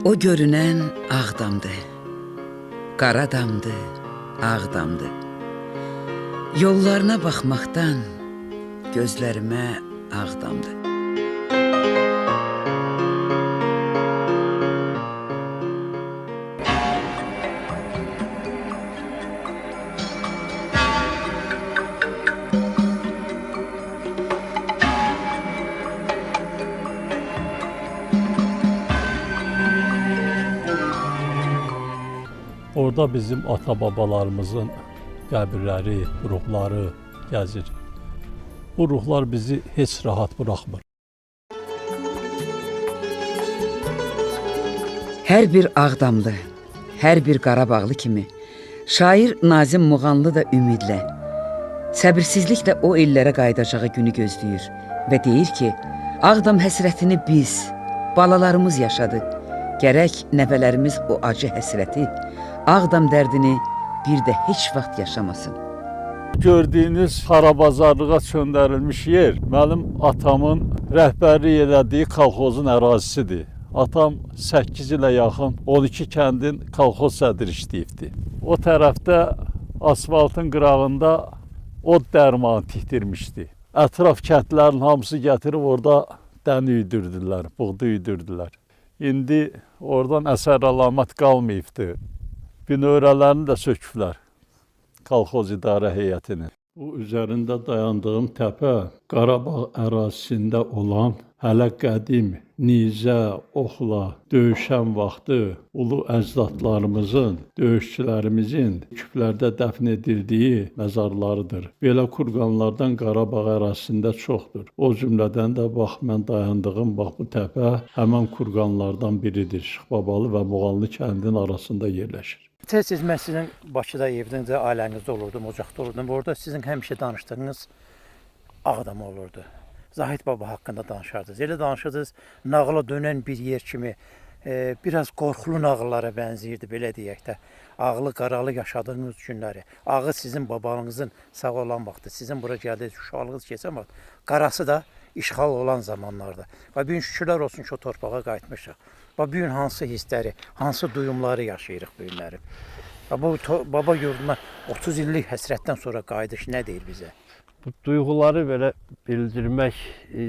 O görünən Ağdamdı, Qaradamdı, Ağdamdı. Yollarına baxmaqdan gözlərimə Ağdamdı. Orada bizim ata-babalarımızın qəbirləri, ruhları gəzir. Bu ruhlar bizi heç rahat buraxmır. Hər bir Ağdamlı, hər bir Qarabağlı kimi şair Nazim Muğanlı da ümidlə, səbirsizliklə o illərə qayıdacağı günü gözləyir və deyir ki, Ağdam həsrətini biz, balalarımız yaşadı. Gərək nəvələrimiz o acı həsrəti, Ağdam dərdini bir də heç vaxt yaşamasın. Gördüyünüz xarabazarlığa çöndərilmiş yer mənim atamın rəhbərlik elədiyi kolxozun ərazisidir. Atam 8 ilə yaxın 12 kəndin kolxoz sədri işləyibdi. O tərəfdə asfaltın qırağında od dərmanı tikdirmişdi. Ətraf kəndlərin hamısı gətirib orada dən üydürdülər, buğda üydürdülər. İndi oradan əsər əlamət qalmayıbdı. Binövrələrini də söküblər, kolxoz idarə heyətini. Bu üzərində dayandığım təpə Qarabağ ərazisində olan hələ qədim nizə, oxla döyüşən vaxtı ulu əcdadlarımızın, döyüşçülərimizin küplərdə dəfn edildiyi məzarlarıdır. Belə kurqanlardan Qarabağ ərazisində çoxdur. O cümlədən də bax, mən dayandığım bax bu təpə həmən kurqanlardan biridir. Şıxbabalı və Muğanlı kəndin arasında yerləşir. Tez-tez mən sizin Bakıda evinizdə, ailənizdə olurdum, ocaqda olurdum. Orada sizin həmişə danışdığınız Ağdam olurdu. Zahid Baba haqqında danışardınız. Elə danışırdınız, nağıla dönən bir yer kimi, biraz qorxulu nağıllara bənzəyirdi, belə deyək də. Ağlı, qaralı yaşadığınız günləri, ağı sizin babanızın sağ olan vaxtı, sizin bura gəldiyiniz, uşaqlığınız keçən vaxt, qarası da işğal olan zamanlarda. Və bugün şükürlər olsun ki, o torpağa qayıtmışıq. Və bugün hansı hissləri, hansı duyumları yaşayırıq bu günləri. Bu baba yurduna 30 illik həsrətdən sonra qayıdış nə deyir bizə? Bu duyğuları belə bildirmək,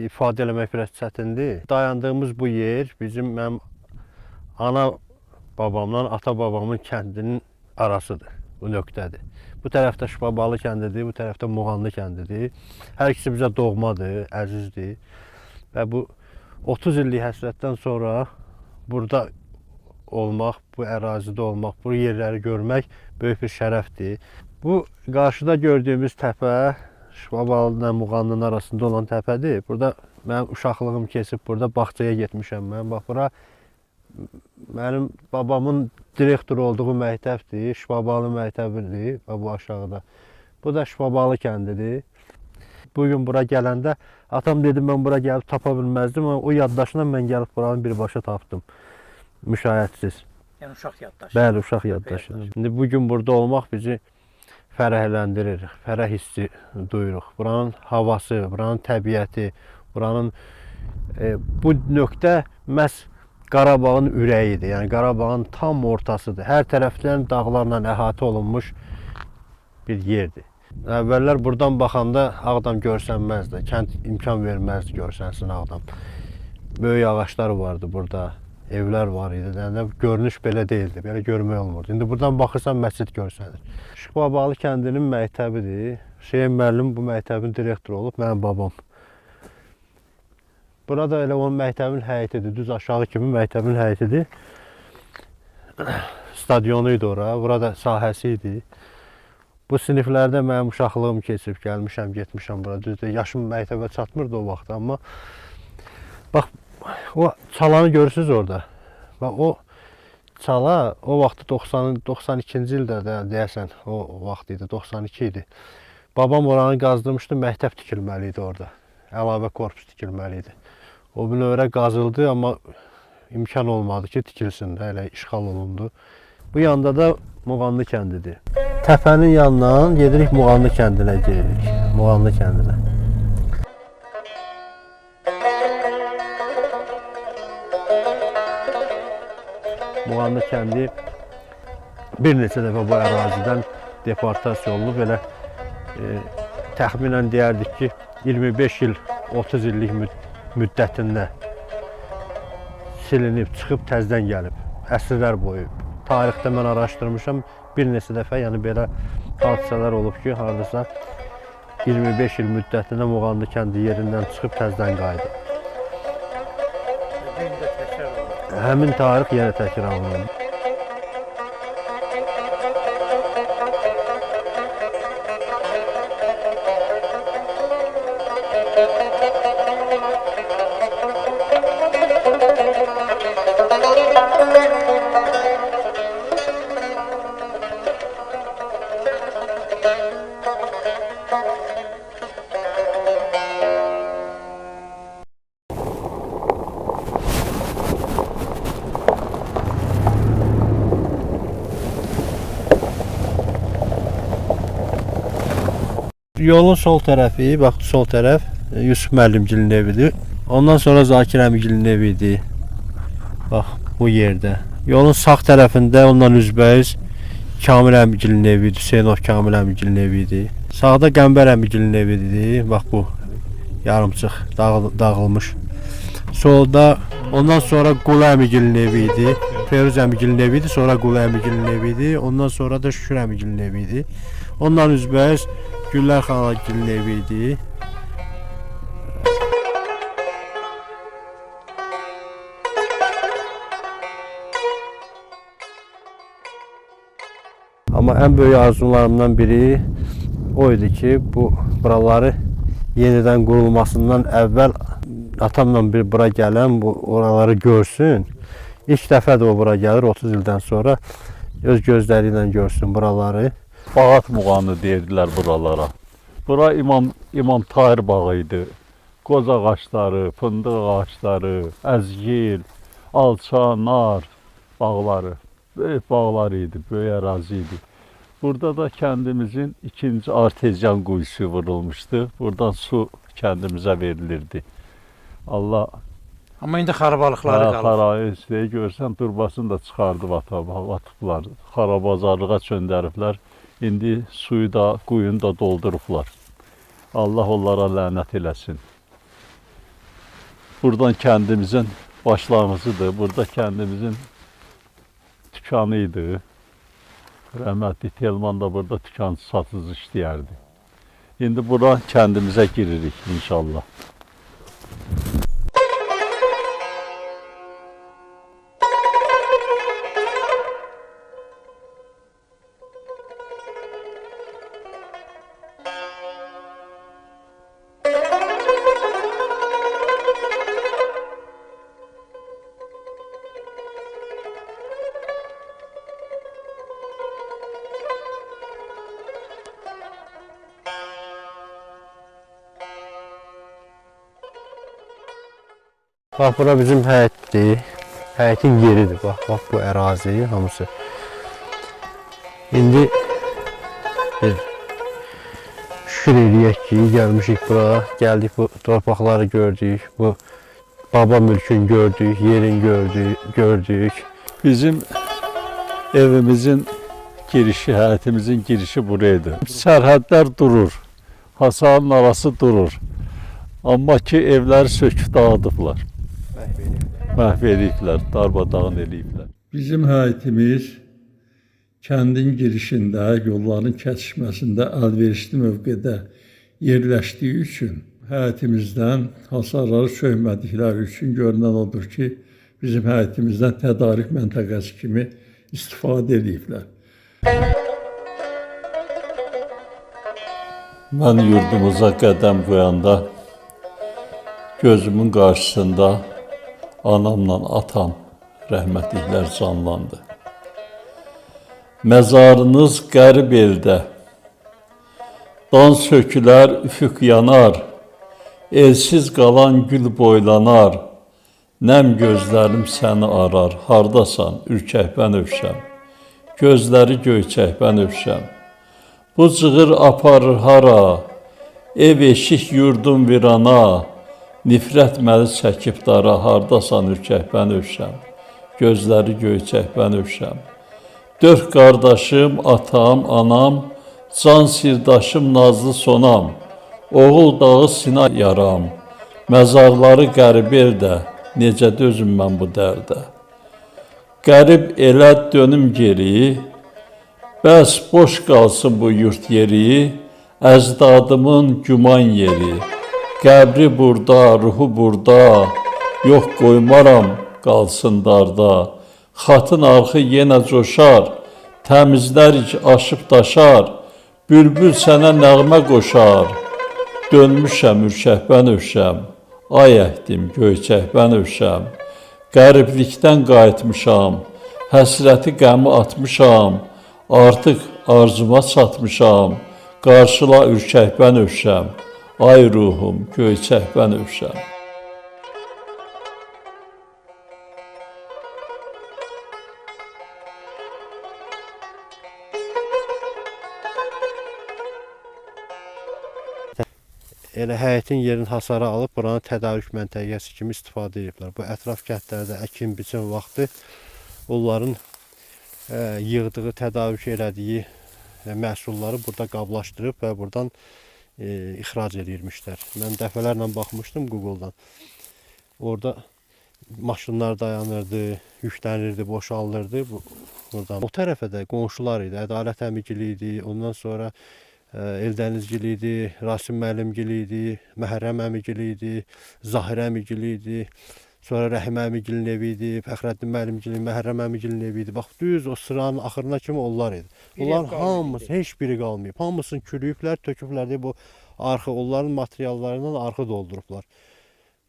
ifadə eləmək biraz çətindir. Dayandığımız bu yer bizim mənim ana babamla ata babamın kəndinin arasıdır, bu nöqtədir. Bu tərəfdə Şıxbabalı kəndidir, bu tərəfdə Muğanlı kəndidir. Hər ikisi bizə doğmadır, əzizdir. Və bu 30 illik həsrətdən sonra burada olmaq, bu ərazidə olmaq, bu yerləri görmək böyük bir şərəfdir. Bu qarşıda gördüyümüz təpə Şıxbabalı ilə Muğanlının arasında olan təpədir. Burada mənim uşaqlığım keçib, burada bağçaya getmişəm mən. Bax, bura mənim babamın direktor olduğu məktəbdir, Şıxbabalı məktəbidir və bu aşağıda. Bu da Şıxbabalı kəndidir. Bugün bura gələndə atam dedi, mən bura gəlib tapa bilməzdim, amma o yaddaşla mən gəlib buranı birbaşa tapdım, müşahitsiz. Yəni uşaq yaddaşı. Bəli, uşaq yaddaşı. İndi bugün burada olmaq bizi fərəhləndirir, fərəh hissi duyuruq. Buranın havası, buranın təbiəti, buranın bu nöqtə məhz Qarabağın ürəyidir, yəni Qarabağın tam ortasıdır. Hər tərəfdən dağlarla əhatə olunmuş bir yerdir. Əvvəllər buradan baxanda Ağdam görsənməzdi, kənd imkan verməzdi görsənsin Ağdam. Böyük ağaçlar vardı burada, evlər var idi, yəni görünüş belə deyildi, belə görmək olmurdu. İndi buradan baxırsan məscid görsənir. Şıxbabalı kəndinin məktəbidir. Hüseyn müəllim bu məktəbin direktoru olub, mənim babam. Burada elə onun məktəbin həyətidir, düz aşağı kimi məktəbin həyətidir. Stadionu idi ora, burada sahəsi idi. Bu siniflərdə mənim uşaqlığım keçib, gəlmişəm, getmişəm bura. Düzdür, yaşım məktəbə çatmırdı o vaxt, amma bax, o çalanı görürsünüz orada. Və o çala o vaxtı 92-ci ildə də deyəsən, o vaxt idi, 92 idi. Babam oranı qazdırmışdı, məktəb tikilməli idi orada. Əlavə korpus tikilməli idi. O binövrə qazıldı, amma imkan olmadı ki, tikilsin də, elə işğal olundu. Bu yanda da Muğanlı kəndidir. Təpənin yanından gedirik Muğanlı kəndinə gedirik. Muğanlı kəndinə. Muğanlı kəndi bir neçə dəfə bu ərazidən deportasiya olunub. Elə təxminən deyərdik ki, 25 il, 30 illik müddətində silinib, çıxıb, təzdən gəlib. Əsrlər boyu. Tarixdə mən araşdırmışam, bir neçə dəfə, yəni belə hadisələr olub ki, hardasa 25 il müddətində Muğanlı kəndi yerindən çıxıb, təzdən qayıdıb. Həmin tarix yenə təkrarlanıb. Yolun sol tərəfi, bax sol tərəf Yusuf müəllimgilin evidir. Ondan sonra Zakir əmigilin evidir. Bax bu yerdə. Yolun sağ tərəfində ondan üzbəyiz Kamil əmigilin evidir, Hüseynov Kamil əmigilin evidir. Sağda Qəmbər əmigilin evidir. Bax bu yarımçıq dağılmış. Solda ondan sonra Qulu əmigilin evidir. Feruz əmigilin evidir, sonra Qulu əmigilin evidir. Ondan sonra da Şükür əmigilin evidir. Ondan üzbəyiz Güllər xanagilin evidir. Amma ən böyük arzularımdan biri o idi ki, bu buraları yenidən qurulmasından əvvəl atamla bir bura gələn, bu oraları görsün. İlk dəfədir o bura gəlir 30 ildən sonra. Öz gözləri ilə görsün buraları. Bağat Muğanı deyirlər buralara. Bura İmam Tahir bağı idi. Qoz ağaçları, fındıq ağaçları, əzgil, alça, nar bağları. Böyük bağlar idi, böyük ərazi idi. Burada da kəndimizin ikinci artezyan quyusu vurulmuşdu. Buradan su kəndimizə verilirdi. Allah... Amma indi xarabalıqları qalır. Xarabalıqları görsən, turbasını da çıxardıb atıblar. Xarabazarlığa çöndəriblər. İndi suyu da, quyunu da doldurublar. Allah onlara lənət eləsin. Buradan kəndimizin başlanğıcıdır. Burada kəndimizin dükanı idi. Rəhmətli Telman da burada dükan satıcı işləyərdi. İndi bura kəndimizə giririk inşallah. Bax, bura bizim həyətdir. Həyətin yeridir. Bax bu ərazi hamısı. İndi bir şükür eləyək ki, gəlmişik bura. Gəldik, bu torpaqları gördük. Bu baba mülkün gördük, yerin gördük. Bizim evimizin girişi, həyətimizin girişi buraydı. Sərhədlər durur. Hasanın arası durur. Amma ki, evləri söküb dağıdıblar. Məhv ediblər, darmadağın ediblər. Bizim həyətimiz kəndin girişində, yolların kəsişməsində əlverişli mövqedə yerləşdiyi üçün həyətimizdən hasarları söymədikləri üçün görünən odur ki, bizim həyətimizdən tədarük məntəqəsi kimi istifadə ediblər. Mən yurdumuza qədəm qoyanda gözümün qarşısında anamla atam rəhmətliklər canlandı. Məzarınız qərib eldə, dan sökülər, üfüq yanar, elsiz qalan gül boylanar, nəm gözlərim səni arar, hardasan, ürkək bənövşəm, gözləri göyçək bənövşəm, bu cığır aparır hara, ev eşik yurdum virana, nifrət məni çəkib dara, hardasan ürkək bənövşəm, gözləri göyçək bənövşəm. 4 qardaşım, atam, anam, can sirdaşım, nazlı sonam, oğul dağı sina yaram, məzarları qərib eldə, necə dözüm mən bu dərdə. Qərib elə dönüm geri, bəs boş qalsın bu yurt yeri, əzdadımın güman yeri. Qəbri burada, ruhu burada, yox qoymaram qalsın darda. Xatın arxı yenə coşar, təmizlərik aşıb daşar, bülbül sənə nəğmə qoşar. Dönmüşəm ürkək bənövşəm, ay əhdim göyçək bənövşəm. Qəriblikdən qayıtmışam, həsrəti qəmi atmışam, artıq arzuma çatmışam, qarşıla ürkək bənövşəm, ay ruhum göyçək bənövşəm. Elə həyətin yerini hasara alıb buranı tədarük məntəqəsi kimi istifadə ediblər. Bu ətraf kəndlərdə əkin biçim vaxtı onların yığdığı, tədarük elədiyi məhsulları burada qablaşdırıb və buradan ixrac edirmişlər. Mən dəfələrlə baxmışdım Google-dan. Orada maşınlar dayanırdı, yüklənirdi, boşaldırdı buradan. O tərəfə də qonşular idi, Ədalət əmigili idi, ondan sonra Eldənizgili idi, Rasim müəllimgili idi, Məhrəm əmigili idi, Zahir əmigili idi, sonra Rəhim əmigilinin evi idi, Fəxrəddin müəllimgili, Məhrəm əmigilinin evi idi. Bax, düz o sıranın axırına kimi onlar idi. Onlar hamısı, heç biri qalmayıb. Hamısını külüyüblər, töküblər deyə bu arxı, onların materiallarından arxı doldurublar.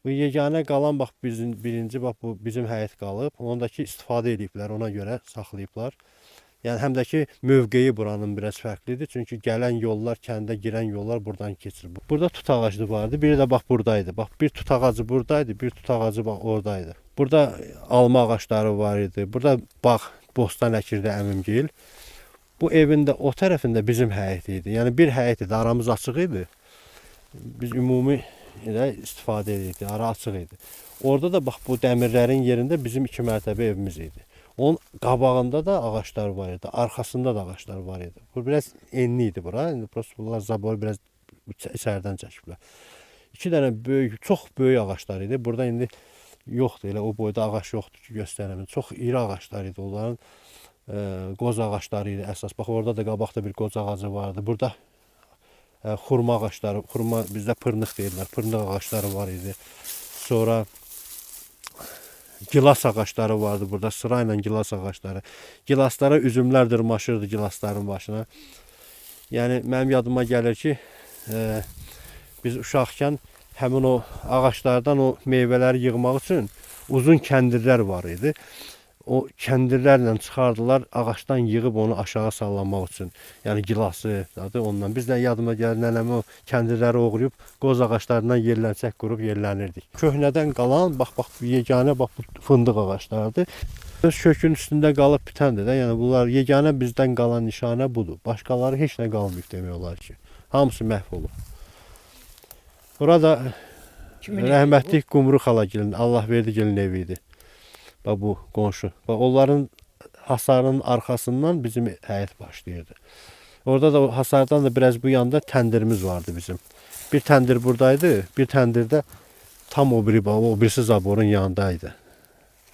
Bu yeganə qalan, bax, birinci, bax, bu bizim həyət qalıb. Ondakı istifadə ediblər, ona görə saxlayıblar. Yəni, həm də ki, mövqeyi buranın biraz fərqlidir. Çünki gələn yollar, kəndə girən yollar buradan keçir. Burada tut ağacı vardı, biri də bax buradaydı. Bax, bir tut ağacı buradaydı, bir tut ağacı bax oradaydı. Burada alma ağacları var idi. Burada bağ, bostan əkirdi əmimgil. Bu evin də o tərəfində bizim həyət idi. Yəni, bir həyət idi, aramız açıq idi. Biz ümumi elə istifadə edirdik, ara açıq idi. Orada da bax, bu dəmirlərin yerində bizim 2 mərtəbə evimiz idi. Onun qabağında da ağaçlar var idi, arxasında da ağaçlar var idi. Bu biraz enli idi bura. İndi bunlar zaboru biraz içərdən çəkiblər. 2 dənə böyük, çox böyük ağaçlar idi. Burada indi yoxdur, elə o boyda ağac yoxdur ki, göstərəm. Çox iri ağaçlar idi. Onların qoz ağaçları idi əsas. Bax, orada da qabaqda bir qoz ağacı vardı. Burada xurma ağaçları, xurma bizdə pırnıq deyirlər, pırnıq ağaçları var idi. Sonra gilas ağaçları vardı burada, sırayla gilas ağaçları. Gilaslara üzümlər dırmaşırdı gilasların başına. Yəni, mənim yadıma gəlir ki, biz uşaqkən həmin o ağaçlardan o meyvələri yığmaq üçün uzun kəndirlər var idi. O kəndirlərlə çıxardılar, ağaçdan yığıb onu aşağı sallamaq üçün. Yəni, gilası, ondan. Biz də yadıma gəlir, nənəmi o kəndirləri oğruyub, qoz ağaçlarından yerlənsək qurub yerlənirdik. Köhnədən qalan, bax, yeganə, bax, bu fındıq ağaçlardır. Öz kökün üstündə qalıb bitəndir də, yəni bunlar yeganə bizdən qalan nişanə budur. Başqaları heç nə qalmayıb demək olar ki. Hamısı məhv olub. Burada rəhmətlik Qumru xalagilin, Allahverdilin evi idi. Bax, bu qonşu. Bax, onların hasarının arxasından bizim həyət başlayırdı. Orada da hasardan da biraz bu yanda təndirimiz vardı bizim. Bir təndir buradaydı, bir təndir də tam o birisi zaborun yanındaydı.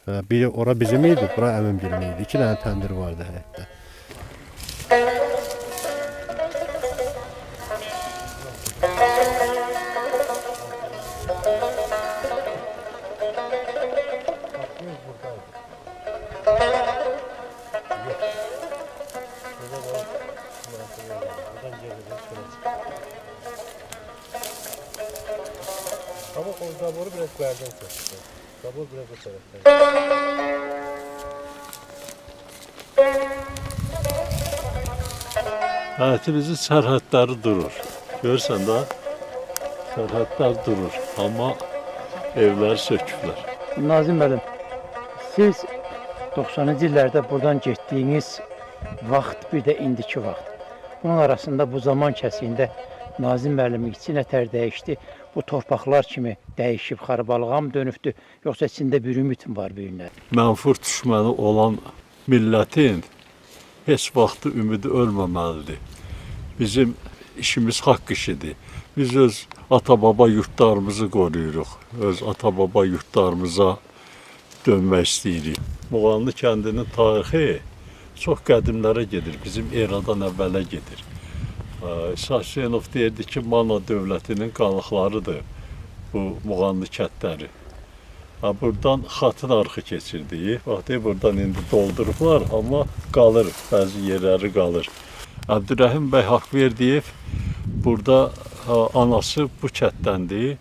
Biri ora bizim idi, bura əmimgilin idi. 2 dənə təndir vardı həyətdə. Ama o zaboru biraz bərdən çəkdi. Zabor biraz o tərəfdən. Həyətimizin sərhədləri durur. Görürsən də, sərhədlər durur. Amma evləri söküblər. Nazim müəllim, siz 90-cı illərdə buradan getdiyiniz vaxt, bir də indiki vaxt. Bunun arasında bu zaman kəsiyində Nazim müəllim içi nətər dəyişdi? Bu torpaqlar kimi dəyişib, xarabalığa mı dönübdü? Yoxsa içində bir ümid mi var bu günlər? Mənfur düşməni olan millətin heç vaxtı ümidi ölməməlidir. Bizim işimiz haqq işidir. Biz öz ata-baba yurtlarımızı qoruyuruq. Öz ata-baba yurtlarımıza dönmək istəyirik. Muğanlı kəndinin tarixi çox qədimlərə gedir. Bizim eradan əvvələ gedir. İsa Hüseynov deyirdi ki, Manna dövlətinin qalıqlarıdır bu Muğanlı kəndləri. Buradan xatın arxı keçirdi. Bax, buradan indi doldurublar, amma qalır, bəzi yerləri qalır. Əbdürrəhim bəy Haqverdiyev burada anası bu kənddəndir.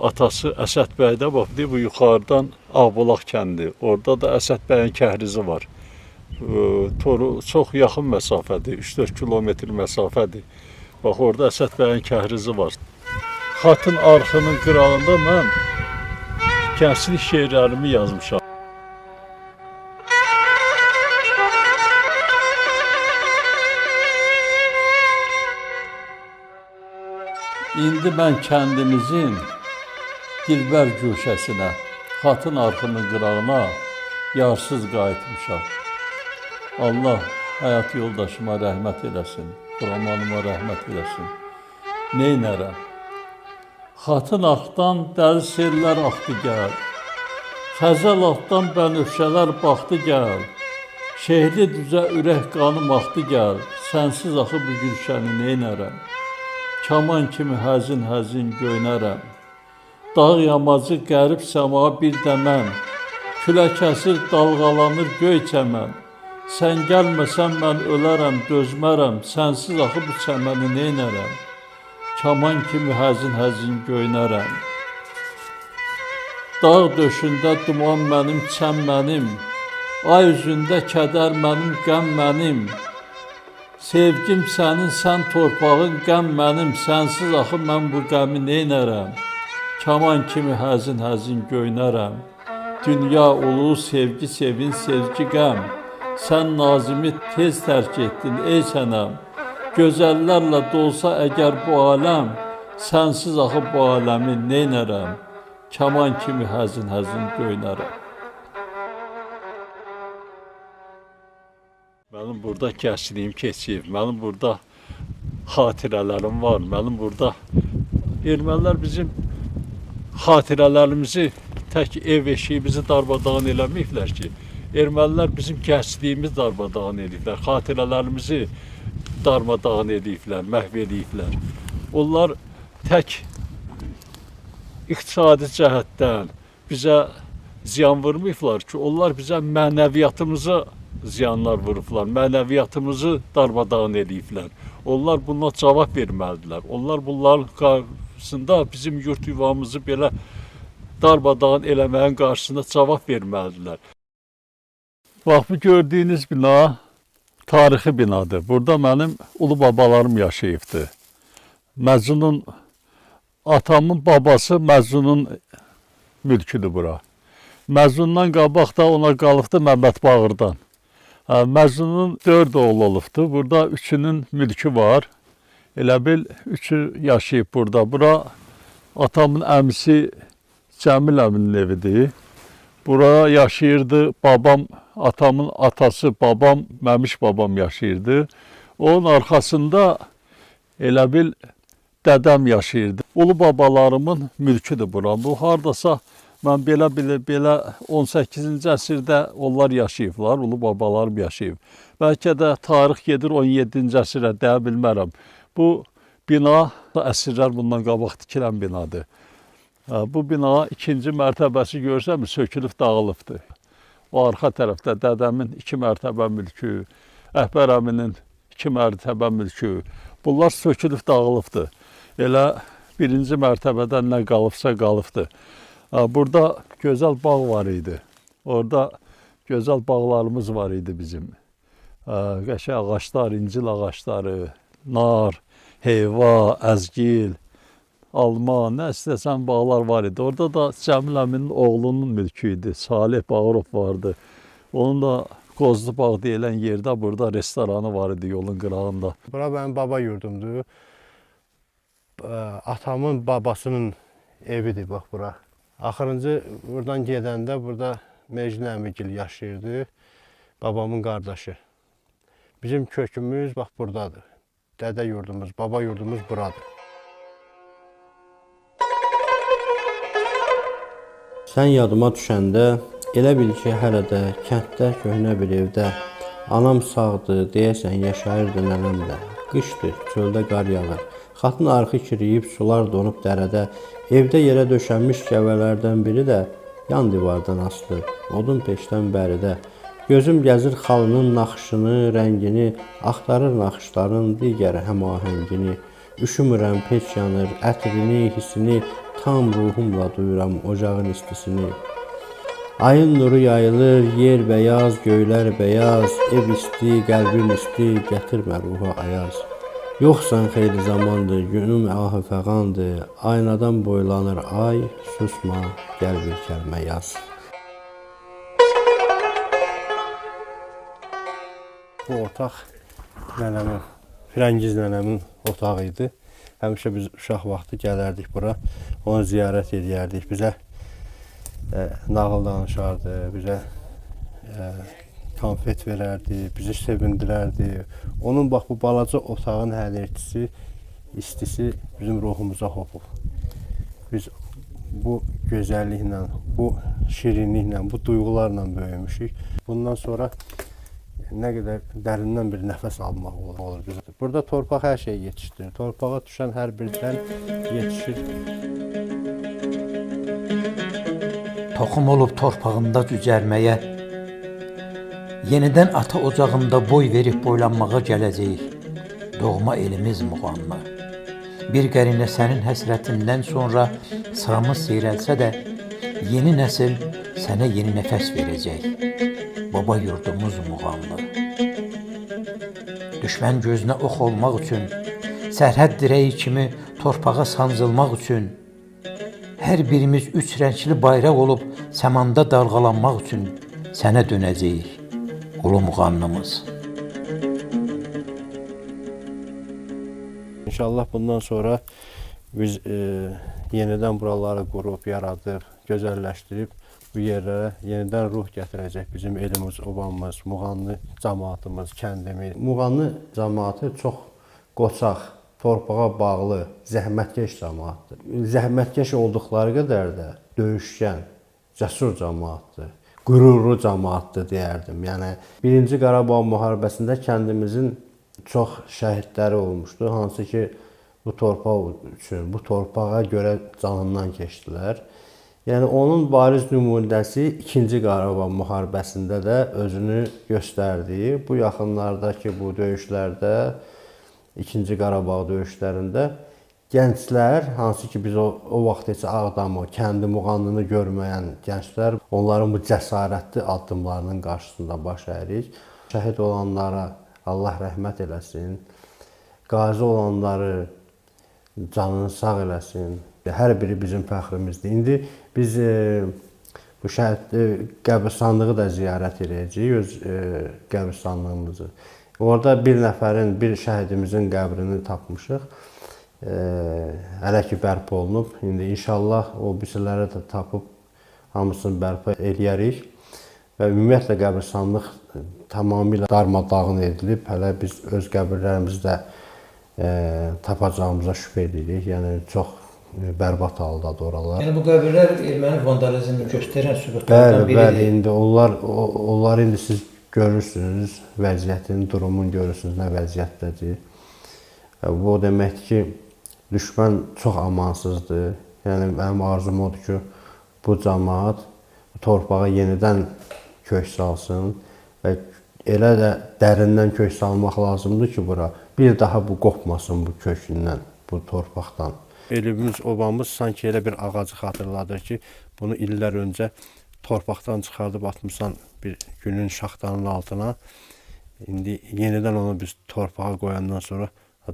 Atası Əsəd bəy də bax, bu yuxarıdan Ağbulaq kəndi. Orada da Əsəd bəyin kəhrizi var. Çox yaxın məsafədir, 3-4 kilometr məsafədir. Bax, orada Əsəd bəyin kəhrizi var. Xatın arxının qırağında mən gənclik şeirlərimi yazmışam. İndi mən kəndimizin dilbər güşəsinə, xatın arxının qırağına yarsız qayıtmışam. Allah həyat yoldaşıma rəhmət eləsin, Quramanıma rəhmət eləsin. Neynərəm? Xatın axdan dəli sellər axdı gəl, xəzəl altdan bənövşələr baxdı gəl, şehli düzə ürək qanım axdı gəl, sənsiz axı bu gülşəni neynərəm? Kaman kimi həzin-həzin göynərəm, dağ yamacı qərib səma bir dəmən, külə kəsir dalğalanır göy çəmən, sən gəlməsən mən ölərəm, dözmərəm, sənsiz axı bu çəməni neynərəm? Kaman kimi həzin-həzin göynərəm. Dağ döşündə duman mənim, çəm mənim, ay üzündə kədər mənim, qəm mənim. Sevgim sənin, sən torpağın, qəm mənim, sənsiz axı mən bu qəmi neynərəm? Kaman kimi həzin-həzin göynərəm. Dünya ulu, sevgi sevin, sevgi qəm. Sən Nazimi tez tərk etdin, ey sənəm. Gözəllərlə dolsa əgər bu aləm, sənsiz axı bu aləmi neynərəm? Kaman kimi həzin-həzin göynərəm. Mənim burada gəncliyim keçib, mənim burada xatirələrim var, mənim burada ermənilər bizim xatirələrimizi, tək ev eşiyimizi darmadağın eləməyiblər ki, ermənilər bizim gəncliyimizi darmadağın ediblər, xatirələrimizi darmadağın ediblər, məhv ediblər. Onlar tək iqtisadi cəhətdən bizə ziyan vurmayıblar ki, onlar bizə mənəviyyatımıza ziyanlar vurublar, mənəviyyatımızı darmadağın ediblər. Onlar buna cavab verməlidirlər. Onlar bunların qarşısında bizim yurt yuvamızı belə darmadağın eləməyin qarşısında cavab verməlidirlər. Bax, bu gördüyünüz bina tarixi binadır. Burada mənim ulu babalarım yaşayıbdır. Məcnunun, atamın babası Məcnunun mülküdür bura. Məcnundan qabaq da ona qalıbdı Məmməd Bağırdan. Məcnunun 4 oğlu olubdu. Burada 3-ünün mülkü var. Elə bil 3-ü yaşayıb burada. Bura atamın əmisi Cəmil əminin evidir. Bura yaşayırdı babam, atamın atası, babam, Məmiş babam yaşayırdı. Onun arxasında elə bil dədəm yaşayırdı. Ulu babalarımın mülküdür bura. Bu hardasa mən belə 18-ci əsrdə onlar yaşayıblar, ulu babalarım yaşayıb. Bəlkə də tarix gedir 17-ci əsrə, deyə bilmərəm. Bu bina əsrlər bundan qabaq tikilən binadır. Bu bina 2-ci mərtəbəsi görsəmi sökülüb dağılıbdır. O arxa tərəfdə dədəmin 2 mərtəbə mülkü, Əhbər əminin 2 mərtəbə mülkü. Bunlar sökülüb dağılıbdır. Elə 1-ci mərtəbədən nə qalıbsa qalıbdır. Burada gözəl bağ var idi. Orada gözəl bağlarımız var idi bizim. Qəşəng ağaçlar, incil ağaçları, nar, heyva, əzgil, alma, nə istəsən bağlar var idi. Orada da Cəmil əminin oğlunun mülkü idi. Salih Bağırov vardı. Onun da Qozlu Bağ deyilən yerdə burada restoranı var idi yolun qırağında. Bura mənim baba yurdumdur. atamın babasının evidir bax bura. Axırıncı buradan gedəndə burada Mecnun əmigil yaşayırdı. Babamın qardaşı. Bizim kökümüz bax buradadır. Dədə yurdumuz, baba yurdumuz buradır. Sən yadıma düşəndə elə bil ki, hələ də kənddə köhnə bir evdə anam sağdır, deyəsən yaşayırdı nənəmlə. Qışdır, çöldə qar yağır. Xatın arxı kiriyib, sular donub dərədə. Evdə yerə döşənmiş gəvələrdən biri də yan divardan asılı, odun peşdən bəridə. Gözüm gəzir xalının naxışını, rəngini, axtarır naxışların digər həmahəngini. Üşümürəm, peç yanır, ətrini, hissini, tam ruhumla duyuram ocağın istisini. Ayın nuru yayılır, yer bəyaz, göylər bəyaz, ev isti, qəlbim isti, gətirmə ruha ayaz. Yoxsan xeyli zamandır, günüm ahı fəğandır, aynadan boylanır ay, susma, gəl bir kəlmə yaz. Bu otaq nənəmin, Firəngiz nənəmin otağı idi. Həmişə biz uşaq vaxtı gələrdik bura, onu ziyarət edərdik. Bizə nağıl danışardı, bizə konfet verərdi, bizi sevindirərdi. Onun bax bu balaca otağın həlirtisi, istisi bizim ruhumuza hopub. Biz bu gözəlliklə, bu şirinliklə, bu duyğularla böyümüşük. Bundan sonra nə qədər dərindən bir nəfəs almaq olur bizə. Burada torpaq hər şey yetişdirir. Torpağa düşən hər bir dən yetişir. Toxum olub torpağında cücərməyə, yenidən ata ocağında boy verib boylanmağa gələcəyik. Doğma elimiz Muğanlı. Bir qərinə sənin həsrətindən sonra sıramız seyrəlsə də, yeni nəsil sənə yeni nəfəs verəcək. Baba yurdumuz Muğanlı. Düşmən gözünə ox olmaq üçün, sərhəd dirəyi kimi torpağa sancılmaq üçün, hər birimiz üç rəngli bayraq olub səmanda dalğalanmaq üçün sənə dönəcəyik, ulu Muğannımız. İnşallah bundan sonra biz yenidən buraları qurub, yaradıb, gözəlləşdirib bu yerlərə yenidən ruh gətirəcək bizim elimiz, obamız, Muğanlı cəmaatımız, kəndimiz. Muğanlı cəmaatı çox qoçaq, torpağa bağlı, zəhmətkeş cəmaatdır. Zəhmətkeş olduqları qədər də döyüşkən, cəsur cəmaatdır, qürurlu cəmaatdır deyərdim. Yəni, 1-ci Qarabağ müharibəsində kəndimizin çox şəhidləri olmuşdu, hansı ki, bu torpaq üçün, bu torpağa görə canından keçdilər. Yəni, onun bariz nümunəsi 2-ci Qarabağ müharibəsində də özünü göstərdi. Bu yaxınlardakı bu döyüşlərdə, 2-ci Qarabağ döyüşlərində gənclər, hansı ki biz o vaxt heç Ağdamı, kəndi Muğanlını görməyən gənclər, onların bu cəsarətli addımlarının qarşısında baş əyirik. Şəhid olanlara Allah rəhmət eləsin, qazi olanları canını sağ eləsin. Hər biri bizim fəxrimizdir. İndi biz bu şəhid qəbirstanlığı da ziyarət edəcəyik, öz qəbirstanlığımızı. Orada bir nəfərin, bir şəhidimizin qəbrini tapmışıq. Hələ ki bərpa olunub. İndi inşallah o birisiləri də tapıb hamısını bərpa eləyərik. Və ümumiyyətlə qəbirstanlıq tamamilə darmadağın edilib. Hələ biz öz qəbirlərimizi də tapacağımıza şübhə edirik. Yəni çox bərbad haldadır oralar. Yəni bu qəbirlər erməni vandalizmini göstərən sübutlardan biridir. Bəli, indi onlar indi siz görürsünüz vəziyyətini, durumun görürsünüz nə vəziyyətdədir. Bu o deməkdir ki, düşmən çox amansızdır. Yəni mənim arzum odur ki, bu cəmaat torpağa yenidən kök salsın və elə də dərindən kök salmaq lazımdır ki, bura bir daha bu qopmasın bu kökündən, bu torpaqdan. Elimiz, obamız sanki elə bir ağacı xatırladır ki, bunu illər öncə torpaqdan çıxardıb atmışsan bir günün şaxtanın altına. İndi yenidən onu biz torpağa qoyandan sonra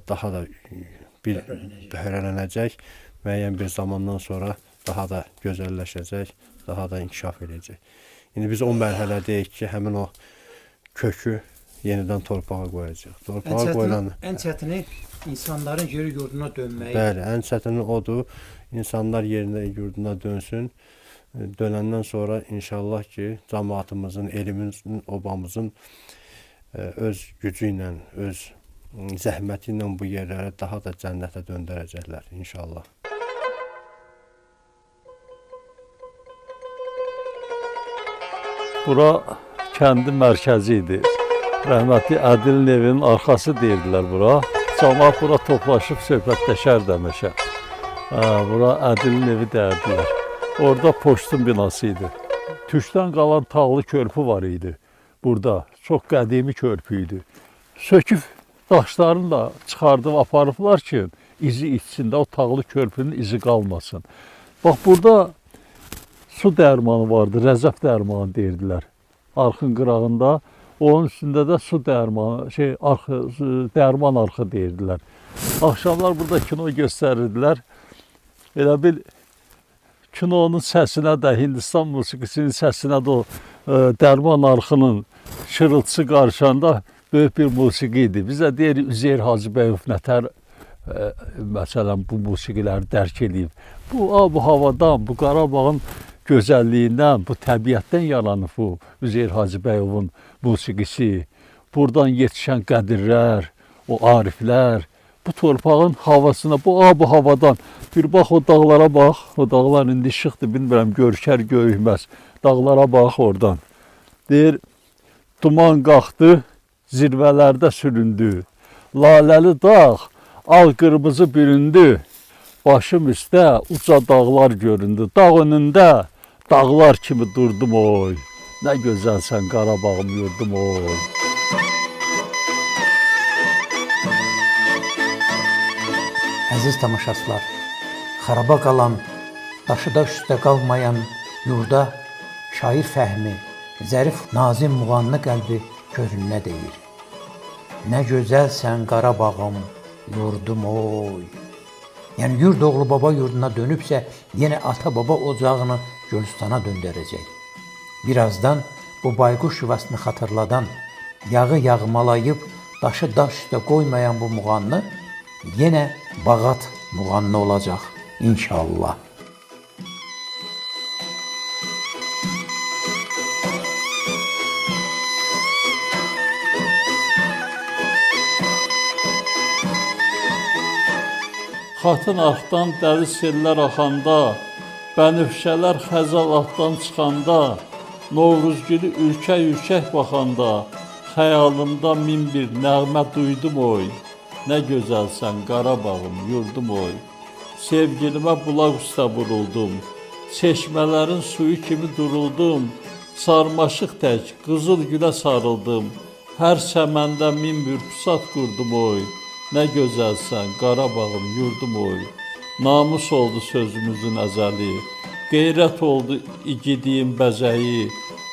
daha da bir bəhrələnəcək, müəyyən bir zamandan sonra daha da gözəlləşəcək, daha da inkişaf edəcək. İndi biz o mərhələdəyik ki, həmin o kökü yenidən torpağa qoyacaq. Torpağa qoyulan Ən çətini insanların yeri yurduna dönməyi. bəli, ən çətini odur. İnsanlar yerinə yurduna dönsün. Dönəndən sonra inşallah ki, cəmaatımızın, elimizin, obamızın öz gücü ilə, öz zəhməti ilə bu yerləri daha da cənnətə döndərəcəklər inşallah. Bura kəndin mərkəzi idi. Rəhmətli Ədilin evinin arxası deyirdilər bura. Cəmaət bura toplaşıb söhbətləşər deməşə. Bura Ədilin evi deyirdilər. Orada poçtun binası idi. Türkdən qalan tağlı körpü var idi burada. Çox qədimi körpü idi. Söküb daşlarını da çıxardıb aparıblar ki, izi içsində o tağlı körpünün izi qalmasın. Bax burada su dərmanı vardı, Rəzəf dərmanı deyirdilər. Arxın qırağında, onun üstündə də su dərmanı, dərman arxı deyirdilər. Axşamlar burada kino göstərirdilər. Elə bil kinonun səsinə də, Hindistan musiqisinin səsinə də o dərman arxının şırıltısı qarşanda böyük bir musiqi idi. Bizə deyirik, Üzeyir Hacıbəyov nətər məsələn bu musiqiləri dərk edib. Bu havadan, bu Qarabağın gözəlliyindən, bu təbiətdən yaranıb bu Üzeyir Hacıbəyovun musiqisi. Buradan yetişən qədirlər, o ariflər, bu torpağın havasına, bu havadan bir bax o dağlara bax. O dağlar indi işıqdır, bilmirəm görüşər, görünməz. Dağlara bax oradan. Deyir, duman qalxdı, zirvələrdə süründü. Laləli dağ, al-qırmızı büründü. Başım üstə uca dağlar göründü. Dağ önündə dağlar kimi durdum oy. Nə gözəlsən Qarabağım yurdum oy. Əziz tamaşaçılar, xaraba qalan, daşı daş üstə qalmayan yurda şair Fəhmi, zərif Nazim Muğanlı qəlbi gözünə deyir. Nə gözəlsən Qarabağım, yurdum oy. Yəni yurd oğlu baba yurduna dönübsə, yenə ata-baba ocağını Gölüstana döndərəcək. Birazdan bu bayquş yuvasını xatırladan, yağı yağmalayıb daşı daş üstə qoymayan bu Muğanlı yenə Bağat Muğanlı olacaq inşallah. Xatın arxdan dəli sellər axanda, bənövşələr xəzal atdan çıxanda, Novruzgülü ürkək-ürkək baxanda, xəyalımda min bir nəğmə duydum oy. Nə gözəlsən Qarabağım, yurdum oy. Sevgilimə bulaq üstə vuruldum, çeşmələrin suyu kimi duruldum, sarmaşıq tək qızıl gülə sarıldım, hər səməndə min bir pusat qurdum oy. Nə gözəlsən Qarabağım, yurdum oy. Namus oldu sözümüzün əzəli, qeyrət oldu igidiyim bəzəyi,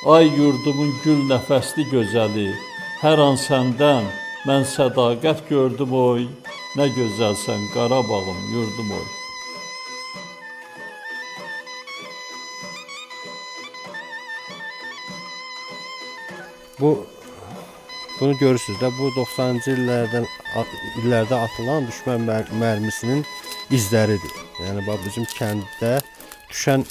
ay yurdumun gül nəfəsli gözəli, hər an səndən mən sədaqət gördüm oy. Nə gözəlsən Qarabağım, yurdum oy. Bunu görürsünüz də, bu 90-cı illərdə atılan düşmən mərmisinin izləridir. Yəni bizim kənddə düşən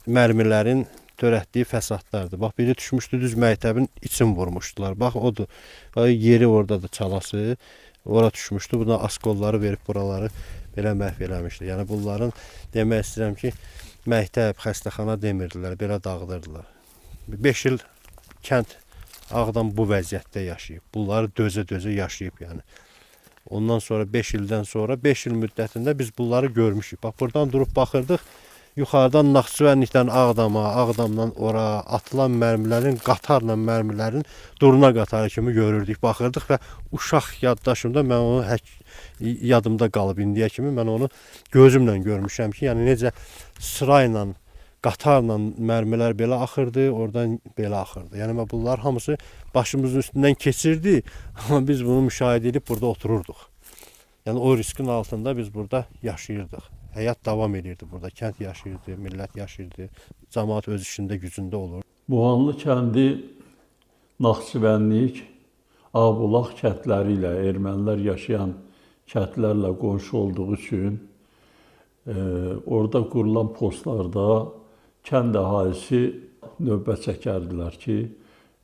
mərmilərin törətdiyi fəsadlardır. Bax, biri düşmüşdü, düz məktəbin için vurmuşdular. Bax, odur. Bax, yeri oradadır çalası. Ora düşmüşdü. Buna askolları verib buraları belə məhv eləmişdi. Yəni bunların demək istəyirəm ki, məktəb, xəstəxana demirdilər, belə dağıdırdılar. 5 il kənd Ağdam bu vəziyyətdə yaşayıb. Bunları dözə-dözə yaşayıb yəni. Ondan sonra 5 ildən sonra 5 il müddətində biz bunları görmüşük. Bax, buradan durub baxırdıq. Yuxarıdan Naxçıvənlikdən Ağdama, Ağdamdan ora atılan mərmilərin, qatarla mərmilərin durna qatarı kimi görürdük, baxırdıq və uşaq yaddaşımda mən onu yadımda qalıb indiyə kimi mən onu gözümlə görmüşəm ki, yəni necə sırayla, qatarla mərmilər belə axırdı, oradan belə axırdı. Yəni bunlar hamısı başımızın üstündən keçirdi, amma biz bunu müşahidə edib burada otururduq. Yəni o riskin altında biz burada yaşayırdıq. Həyat davam edirdi burada. Kənd yaşayırdı, millət yaşayırdı. Cəmaət öz işində, gücündə olur. Muğanlı kəndi Naxçıvənlik, Ağbulaq kəndləri ilə ermənilər yaşayan kəndlərlə qonşu olduğu üçün orada qurulan postlarda kənd əhalisi növbə çəkərdilər ki,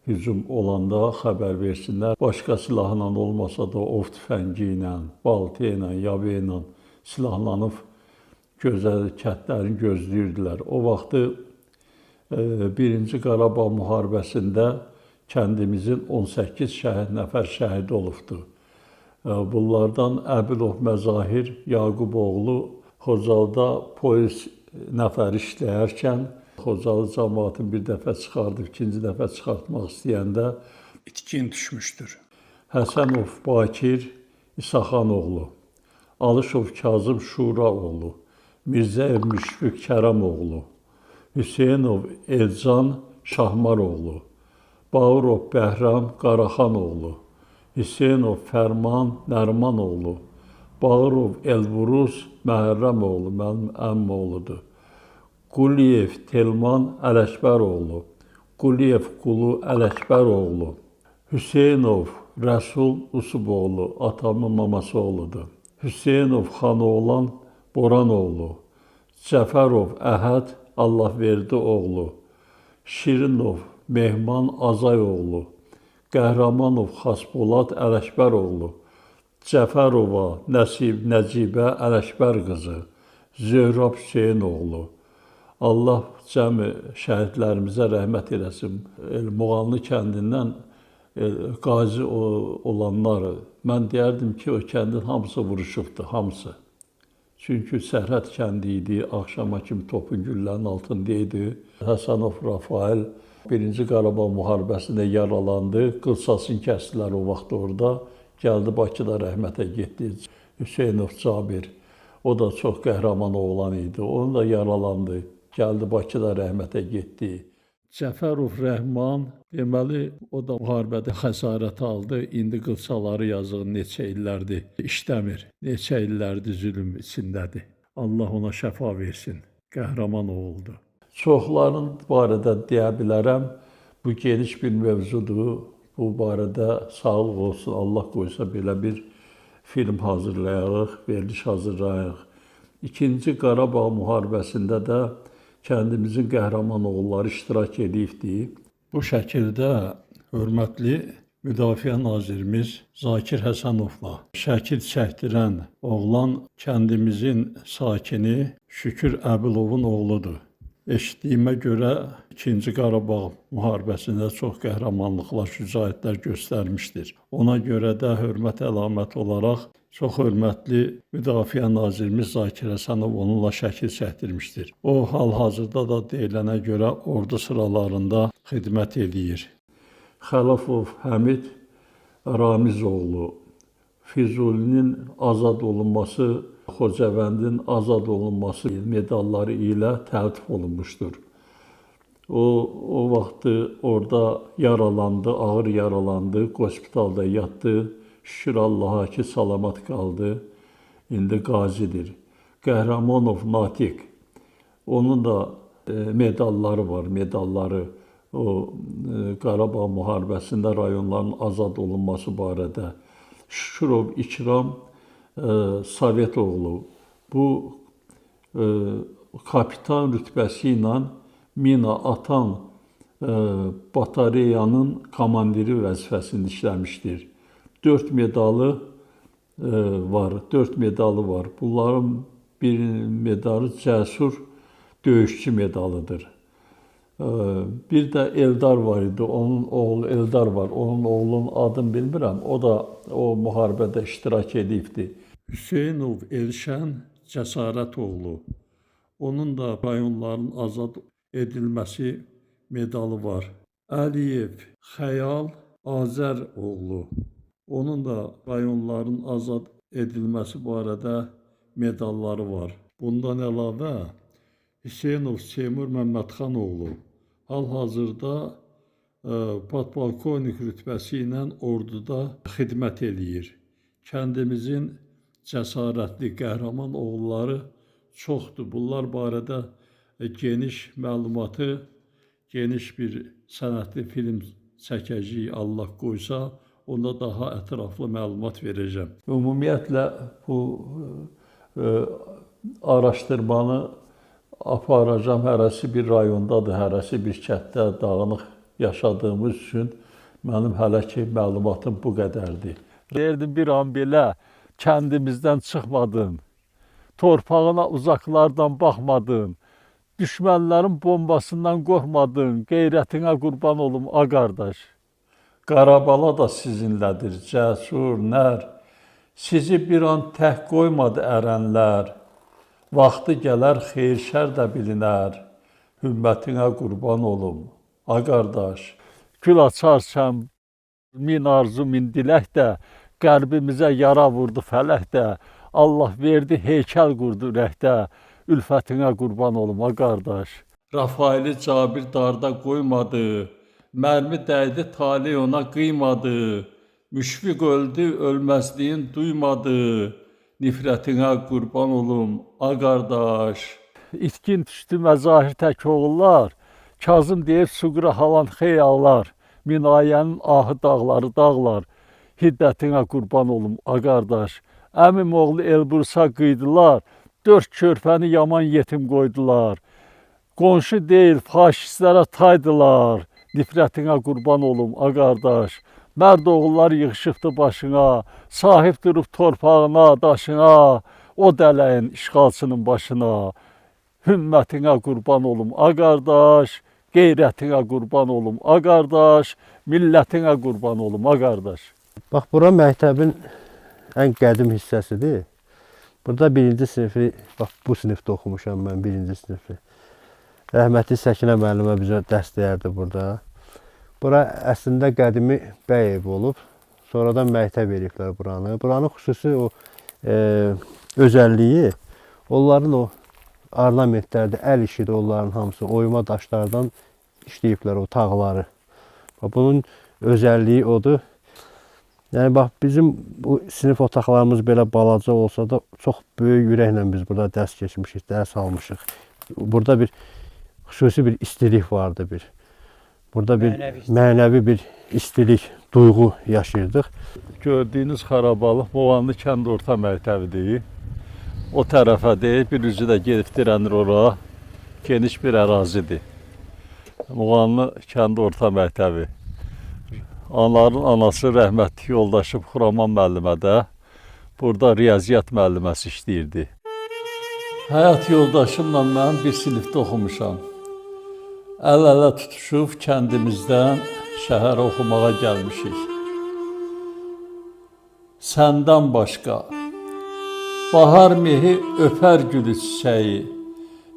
hücum olanda xəbər versinlər. Başqa silahla olmasa da ov tüfəngi ilə, balta ilə, yabə ilə silahlanıb kəndlərini gözləyirdilər. O vaxtı Birinci Qarabağ müharibəsində kəndimizin 18 nəfər şəhid olubdur. Bunlardan Əbilov Məzahir Yaquboğlu Xocalıda polis nəfəri işləyərkən Xocalı cəmaatını bir dəfə çıxardıb, ikinci dəfə çıxartmaq istəyəndə itkin düşmüşdür. Həsənov Bakir İsaxanoğlu, Alışov Kazım Şuraoğlu, Mirzəyev Müşfiq Kərəmoğlu, Hüseynov Elcan Şahmaroğlu, Bağırov Bəhram Qaraxanoğlu, Hüseynov Fərman Nərmanoğlu, Bağırov Elburuz Məhərrəmoğlu, mənim əmmim oğludur. Quliyev Telman Ələkbəroğlu, Quliyev Qulu Ələkbəroğlu, Hüseynov Rəsul Usuboğlu, atamın maması oğludur. Hüseynov Xanoğlan Boranoğlu, Cəfərov Əhəd Allahverdi oğlu, Şirinov Mehman Azayoğlu, Qəhrəmanov Xaspolat Ələkbəroğlu, Cəfərova Nəcibə Ələkbər qızı, Zöhrab Hüseynoğlu. Allah cəmi şəhidlərimizə rəhmət eləsin. Muğanlı kəndindən qazi olanlar, mən deyərdim ki, o kəndin hamısı vuruşubdur, hamısı. Çünki Sərhəd kəndi idi, axşama kimi topun güllənin altında idi. Həsənov Rafael Birinci Qarabağ müharibəsində yaralandı, qılçasını kəsdilər o vaxt orada. Gəldi Bakıda rəhmətə getdi. Hüseynov Cabir, o da çox qəhrəman oğlan idi, onu da yaralandı. Gəldi Bakıda rəhmətə getdi. Cəfərov Rəhman, deməli, o da müharibədə xəsarət aldı. İndi qılçaları yazığı neçə illərdir işləmir. Neçə illərdir zülm içindədir. Allah ona şəfa versin. Qəhrəman oğuldu. Çoxların barədə deyə bilərəm, bu geniş bir mövzudur. Bu barədə sağlıq olsun, Allah qoysa belə bir film hazırlayarıq, veriliş hazırlayarıq. İkinci Qarabağ müharibəsində də kəndimizin qəhrəman oğulları iştirak edibdir. Bu şəkildə hörmətli Müdafiə Nazirimiz Zakir Həsənovla şəkil çəkdirən oğlan kəndimizin sakini Şükür Əbilovun oğludur. Eşitdiyimə görə 2-ci Qarabağ müharibəsində çox qəhrəmanlıqlar, şücaətlər göstərmişdir. Ona görə də hörmət əlaməti olaraq çox hörmətli Müdafiə Nazirimiz Zakir Həsənov onunla şəkil çəkdirmişdir. O, hal-hazırda da deyilənə görə ordu sıralarında xidmət edir. Xəlafov Həmid Ramizoğlu, Füzulinin azad olunması, Xocavəndin azad olunması medalları ilə təltif olunmuşdur. O vaxtı orada yaralandı, ağır yaralandı, hospitalda yatdı. Şükür Allaha ki, salamat qaldı. İndi qazidir. Qəhrəmanov Natiq, onun da medalları var, medalları. O Qarabağ müharibəsində rayonların azad olunması barədə. Şükürov İkram Sovetoğlu, bu kapitan rütbəsi ilə mina atan batareyanın komandiri vəzifəsində işləmişdir. 4 medalı var. Bunların bir medalı cəsur döyüşçü medalıdır. Bir də Eldar var idi, onun oğlu Eldar var. Onun oğlunun adını bilmirəm, o da o müharibədə iştirak edibdi. Hüseynov Elşən Cəsarətoğlu, onun da rayonların azad edilməsi medalı var. Əliyev Xəyal Azəroğlu, onun da rayonların azad edilməsi barədə medalları var. Bundan əlavə Hüseynov Seymur Məmmədxanoğlu hal-hazırda podpolkovnik rütbəsi ilə orduda xidmət eləyir. Kəndimizin cəsarətli, qəhrəman oğulları çoxdur. Bunlar barədə geniş məlumatı, geniş bir sənətli film çəkəcəyik, Allah qoysa, onda daha ətraflı məlumat verəcəm. Ümumiyyətlə bu araşdırmanı aparacam, hərəsi bir rayondadır, hərəsi bir kənddə dağınıq yaşadığımız üçün mənim hələ ki məlumatım bu qədərdir. Deyirdim bir an belə kəndimizdən çıxmadın, torpağına uzaqlardan baxmadın, düşmənlərin bombasından qorxmadın, qeyrətinə qurban olum, a qardaş. Qarabala da sizinlədir, cəsur, nər, sizi bir an tək qoymadı ərənlər, vaxtı gələr xeyir şər də bilinər, hümmətinə qurban olum, a qardaş. Gül açarsan, min arzu, min dilək də, qəlbimizə yara vurdu fələk də, Allah verdi, heykəl qurdu ürəkdə, ülfətinə qurban olum, a qardaş. Rafaili Cabir darda qoymadı, mərmi dəydi, tali ona qıymadı, müşfiq öldü, ölməzliyin duymadı, nifrətinə qurban olum, a qardaş. İtkin düşdü məzahir tək oğullar, Kazım deyib suqra halan xeyallar, minayənin ahı dağları dağlar, hiddətinə qurban olum, a qardaş. Əmim oğlu Elbursa qıydılar, 4 körpəni yaman yetim qoydular. Qonşu deyil, faşistlərə taydılar, nifrətinə qurban olum, a qardaş. Mərd oğullar yığışıbdı başına, sahib durub torpağına, daşına, o dələyin işğalçının başına. Hümmətinə qurban olum, a qardaş, qeyrətinə qurban olum, a qardaş, millətinə qurban olum, a qardaş. Bax, bura məktəbin ən qədim hissəsidir. Burada 1-ci sinifi, bax bu sinifdə oxumuşam mən 1-ci sinifi. Rəhmətli Səkinə müəllimə bizə dərs deyərdi burada. Bura əslində qədimi bəy evi olub, sonradan məktəb eləyiblər buranı. Buranın xüsusi o özəlliyi, onların o ornamentlərdə, əl işidir onların hamısı, oyma daşlardan işləyiblər o tağları. Bunun özəlliyi odur. Yəni, bax, bizim bu sinif otaqlarımız belə balaca olsa da çox böyük ürəklə biz burada dərs keçmişik, dərs almışıq. Burada bir xüsusi bir istilik vardı bir. Burada bir mənəvi bir istilik, duyğu yaşayırdıq. Gördüyünüz xarabalıq Muğanlı kənd orta məktəbidir. O tərəfə deyil, bir üzü də gedib dirənir ora. Geniş bir ərazidir. Muğanlı kənd orta məktəbi. Onların anası rəhmətli yoldaşı Xuraman müəllimə də burada riyaziyyat müəlliməsi işləyirdi. Həyat yoldaşımla mən bir sinifdə oxumuşam. Əl-ələ tutuşub kəndimizdən şəhərə oxumağa gəlmişik. Səndən başqa bahar mehi öpər gülü çiçəyi,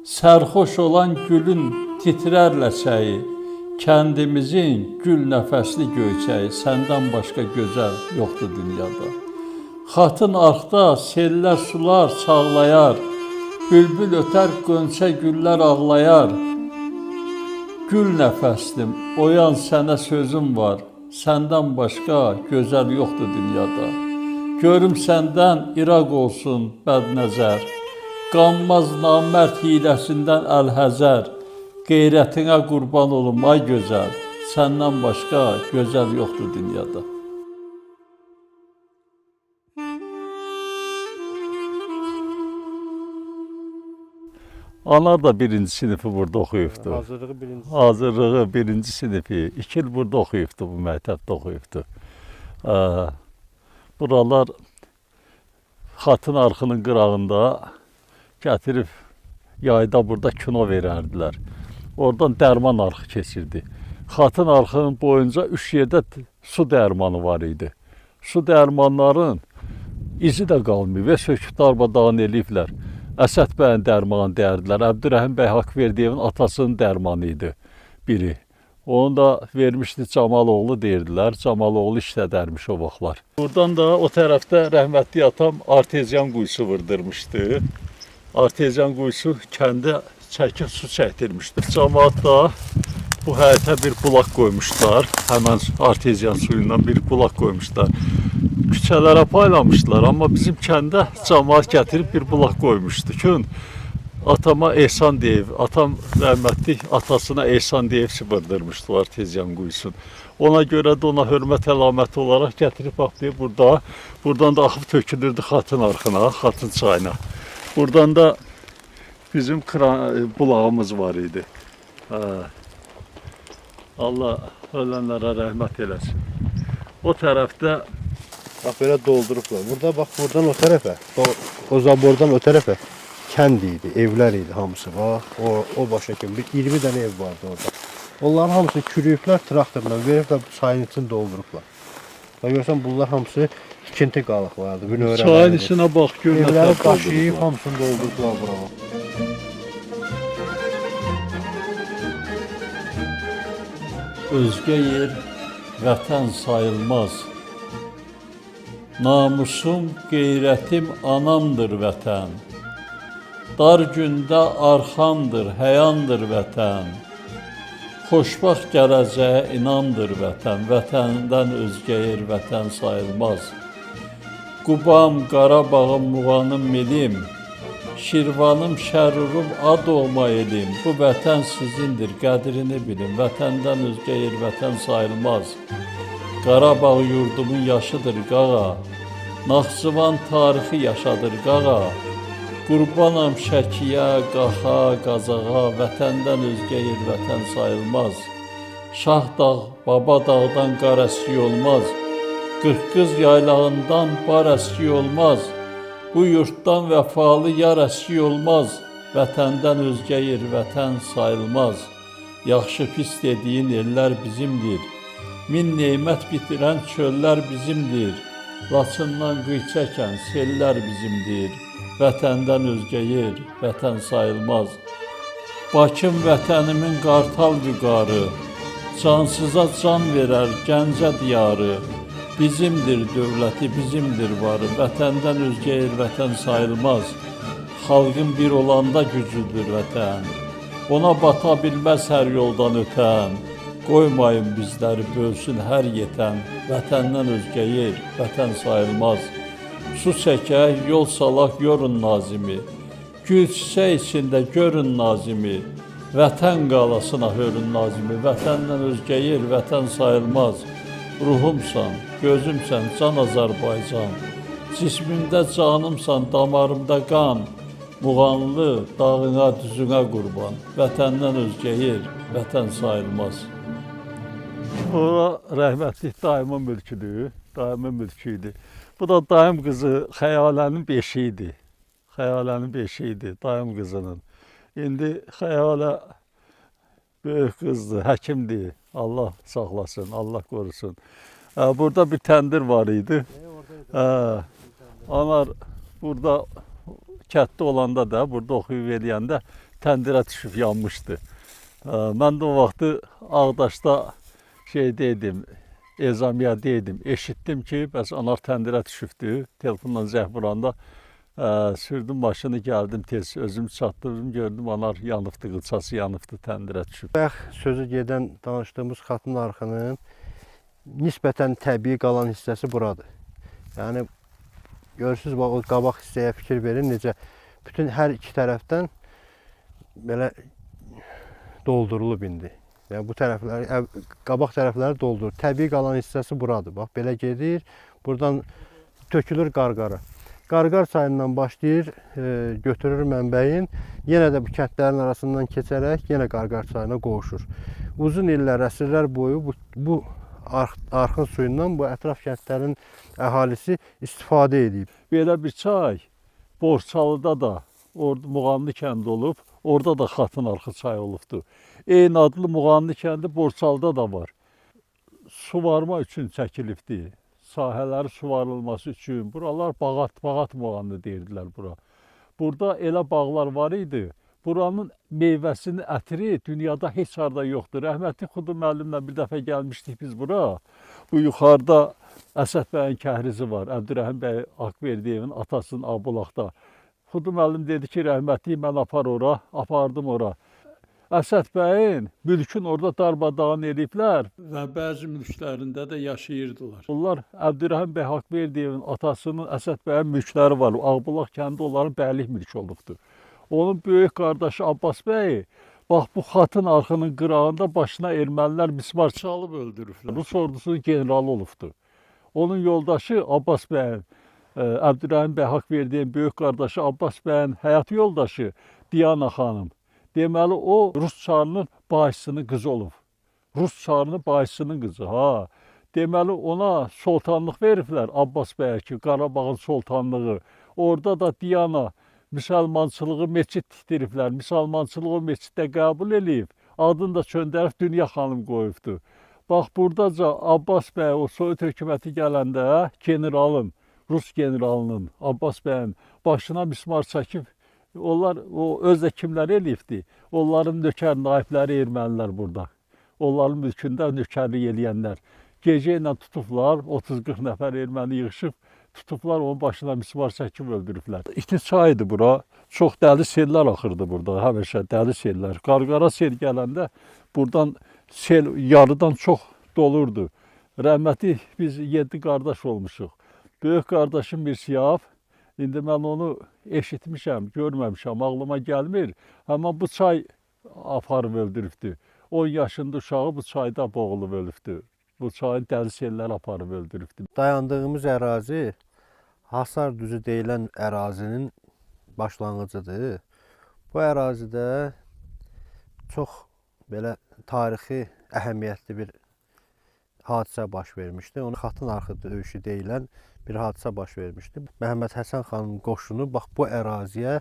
sərxoş olan gülün titrər ləçəyi, kəndimizin gül nəfəsli göyçəyi, səndən başqa gözəl yoxdur dünyada. Xatın arxda sellər sular çağlayar, bülbül ötər qönçə güllər ağlayar. Gül nəfəslim, oyan sənə sözüm var, səndən başqa gözəl yoxdur dünyada. Görüm səndən iraq olsun bədnəzər, qanmaz namərd hiləsindən əlhəzər. Qeyrətinə qurban olum, ay gözəl, səndən başqa gözəl yoxdur dünyada. Ana da 1-ci sinifi burada oxuyubdu. Hazırlığı 1-ci sinifi. 2 il burada oxuyubdu, bu məktəbdə oxuyubdu. Buralar Xatın arxının qırağında gətirib yayda burada kino verərdilər. Oradan dərman arxı keçirdi. Xatın arxının boyunca 3 yerdə su dərmanı var idi. Su dərmanların izi də qalmıyor və söküb darbadağın eləyiblər. Əsəd bəyin dərmanı deyərdilər. Əbdürrəhim bəy Haqverdiyevin atasının dərmanı idi biri. Onu da vermişdi Camaloğlu deyirdilər. Camaloğlu işlədərmiş o vaxtlar. Buradan da o tərəfdə rəhmətli atam arteziyan quyusu vırdırmışdı. Arteziyan quyusu kəndə çəkib su çəkdirmişdi. Camaat da bu həyətə bir bulaq qoymuşlar. Həmən arteziyan suyundan bir bulaq qoymuşlar. Küçələrə paylamışlar, amma bizim kəndə camaat gətirib bir bulaq qoymuşdu ki, Atama Ehsan Deyev, atam rəhmətli atasına Ehsan Deyev sıvırdırmışdılar tezcan quyusun. Ona görə də ona hörmət əlaməti olaraq gətirib baxdı burada. Buradan da axıb tökülürdü xatın arxına, xatın çayına. Buradan da bizim bulağımız var idi. Allah ölənlərə rəhmət eləsin. O tərəfdə Bax belə doldurublar. Burada bax buradan o tərəfə, o zabordan o tərəfə kənd idi, evlər idi hamısı. Bax o başa kimi bir 20 dənə ev vardı orada. Onların hamısını kürüyüblər, traktorla veriblər, çayın içini doldurublar. Bax görsən bunlar hamısı tikinti qalıqlardı, bünövrələr. çayın içinə bax gör nə Evləri tər daşıyıb doldurublar. hamısını doldurublar bura. Özgə yer vətən sayılmaz. Namusum, qeyrətim anamdır vətən. Dar gündə arxamdır, həyandır vətən. Xoşbaxt gələcəyə inamdır vətən. Vətəndən özgə yer vətən sayılmaz. Qubam, Qarabağım, Muğanım, milim. Şirvanım, şərurum, ad olma elim. Bu vətən sizindir, qədrini bilin. Vətəndən özgə yer vətən sayılmaz. Qarabağ yurdumun yaşıdır qağa. Naxçıvan tarixi yaşadır qağa. Qurbanam Şəkiyə, Qaxa, Qazağa. Vətəndən özgə yer vətən sayılmaz. Şahdağ, Babadağdan qar əski olmaz. Qırqız yaylağından bar əski olmaz. Bu yurtdan vəfalı yar əski olmaz. Vətəndən özgə yer vətən sayılmaz. Yaxşı pis dediyin ellər bizimdir. Min neymət bitirən çöllər bizimdir. Laçından qıy çəkən sellər bizimdir. Vətəndən özgə yer vətən sayılmaz. Bakım vətənimin qartal vüqarı. Cansıza can verər Gəncə diyarı. Bizimdir dövləti, bizimdir varı. Vətəndən özgə yer vətən sayılmaz. Xalqın bir olanda güclüdür vətən. Ona bata bilməz hər yoldan ötən. Qoymayın bizləri bölsün hər yetən. Vətəndən özgə yer vətən sayılmaz. Su çəkək, yol salaq, yorun nazimi. Gül çiçək içində görün nazimi. Vətən qalasına hörün nazimi. Vətəndən özgə yer vətən sayılmaz. Ruhumsan, gözümsən, can Azərbaycan. Cismimdə canımsan, damarımda qan. Muğanlı, dağına, düzünə qurban. Vətəndən özgə yer vətən sayılmaz. Ora rəhmətlik dayımın mülküdür, dayımın mülkü idi. Bu da dayım qızı Xəyalənin beşi idi. Xəyalənin beşi idi dayım qızının. İndi Xəyalə böyük qızdır, həkimdir. Allah saxlasın, Allah qorusun. Burada bir təndir var idi. Onlar burada kətdə olanda da, burada oxuyub eləyəndə təndirə düşüb yanmışdı. Mən də o vaxtı Ağdaşda şeydəydim, ezamiyyədəydim. Eşitdim ki, bəs onlar təndirə düşübdü. Telefonla zəng vuranda sürdüm maşını, gəldim tez, özüm çatdırdım, gördüm onlar yanıbdı, qılçası yanıbdı, təndirə düşüb. Bayaq sözü gedən danışdığımız xatın arxının nisbətən təbii qalan hissəsi buradır. Yəni görürsünüz, bax o qabaq hissəyə fikir verin, necə bütün hər iki tərəfdən belə doldurulub indi. Yəni bu tərəfləri, qabaq tərəfləri doldurur. Təbii qalan hissəsi buradır. Bax belə gedir. Buradan tökülür Qarqara. Qarqar çayından başlayır, götürür mənbəyin. Yenə də bu kəndlərin arasından keçərək yenə Qarqar çayına qovuşur. Uzun illər, əsrlər boyu bu arxın suyundan bu ətraf kəndlərin əhalisi istifadə edib. Belə bir çay Borçalıda da, orada Muğanlı kəndi olub, orada da Xatın arxı çayı olubdur. Eyni adlı Muğanlı kəndi Borçalıda da var. Suvarma üçün çəkilibdir. Sahələri suvarılması üçün. Buralar bağat Muğanlı deyirdilər bura. Burada elə bağlar var idi. Buranın meyvəsinin ətri dünyada heç harda yoxdur. Rəhmətli Xudu müəllimlə bir dəfə gəlmişdik biz bura. Bu yuxarıda Əsəd bəyin kəhrizi var. Əbdürrəhim bəy Akverdiyevin atasının Abulaqda. Xudu müəllim dedi ki, rəhmətli mən apardım ora. Əsəd bəyin mülkün orada darmadağın ediblər və bəzi mülklərində də yaşayırdılar. Bunlar Əbdürrəhim bəy Haqverdiyevin atasının Əsəd bəyin mülkləri var. Ağbulaq kəndi onların bəylik mülkü olubdur. Onun böyük qardaşı Abbas bəy bax bu xatın arxının qırağında başına ermənilər mismar çalıb öldürüblər. Rus ordusunun generalı olubdu. Onun yoldaşı Abbas bəyin, Əbdürrəhim bəy Haqverdiyev böyük qardaşı Abbas bəyin həyat yoldaşı Diana xanım. Deməli o Rus çarının başçısının qızı olub. Rus çarının başçısının qızı, ha. Deməli ona sultanlıq veriblər Abbas bəyə ki, Qarabağın sultanlığı. Orada da Diana müsəlmançılığı meçid tikdiriblər. Müsəlmançılığı meçiddə qəbul eləyib. Adını da çöndərib Dünya xanım qoyubdu. Bax buradaca Abbas bəy o Sovet hökuməti gələndə generalın, Rus generalının Abbas bəyin başına mismar çəkib. Onlar o özdə kimlər eləyibdi? Onların nökər naibləri ermənilər burada. Onların mülkündə nökərlik eləyənlər. Gecə ilə tutublar, 30-40 nəfər erməni yığışıb, tutublar, onun başına mismar çəkib öldürüblər. İki çaydı bura, çox dəli sellər axırdı burada, həmişə dəli sellər. Qarqara sel gələndə buradan sel yarıdan çox dolurdu. Rəhməti biz 7 qardaş olmuşuq. Böyük qardaşım Mirsiyab, indi mən onu eşitmişəm, görməmişəm, ağlıma gəlmir. Həmən bu çay aparıb öldürübdü. 10 yaşında uşağı bu çayda boğulub ölübdü. Bu çayın dəli sellər aparıb öldürübdü. Dayandığımız ərazi Hasar düzü deyilən ərazinin başlanğıcıdır. Bu ərazidə çox belə tarixi əhəmiyyətli bir hadisə baş vermişdi. Onun xatın arxı döyüşü deyilən bir hadisə baş vermişdi. Məhəmməd Həsən xanın qoşunu bax bu əraziyə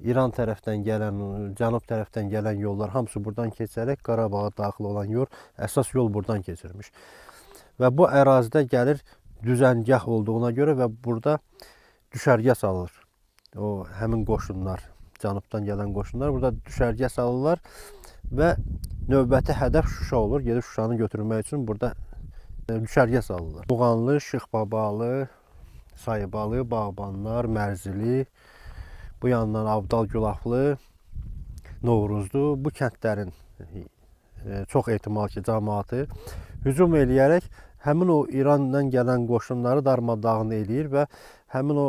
İran tərəfdən gələn, cənub tərəfdən gələn yollar hamısı buradan keçərək Qarabağa daxil olan yol, əsas yol buradan keçirmiş. Və bu ərazidə gəlir düzəngah olduğuna görə və burada düşərgə salır. O həmin qoşunlar, cənubdan gələn qoşunlar burada düşərgə salırlar və növbəti hədəf Şuşa olur. Gedib Şuşanı götürmək üçün burada düşərgə salırlar. Muğanlı, Şıxbabalı, Sayıbalı, Bağbanlar, Mərzili, bu yandan Abdal Gülaflı, Novruzlu, bu kəndlərin çox ehtimal ki, cəmaatı hücum eləyərək həmin o İrandan gələn qoşunları darmadağın eləyir və həmin o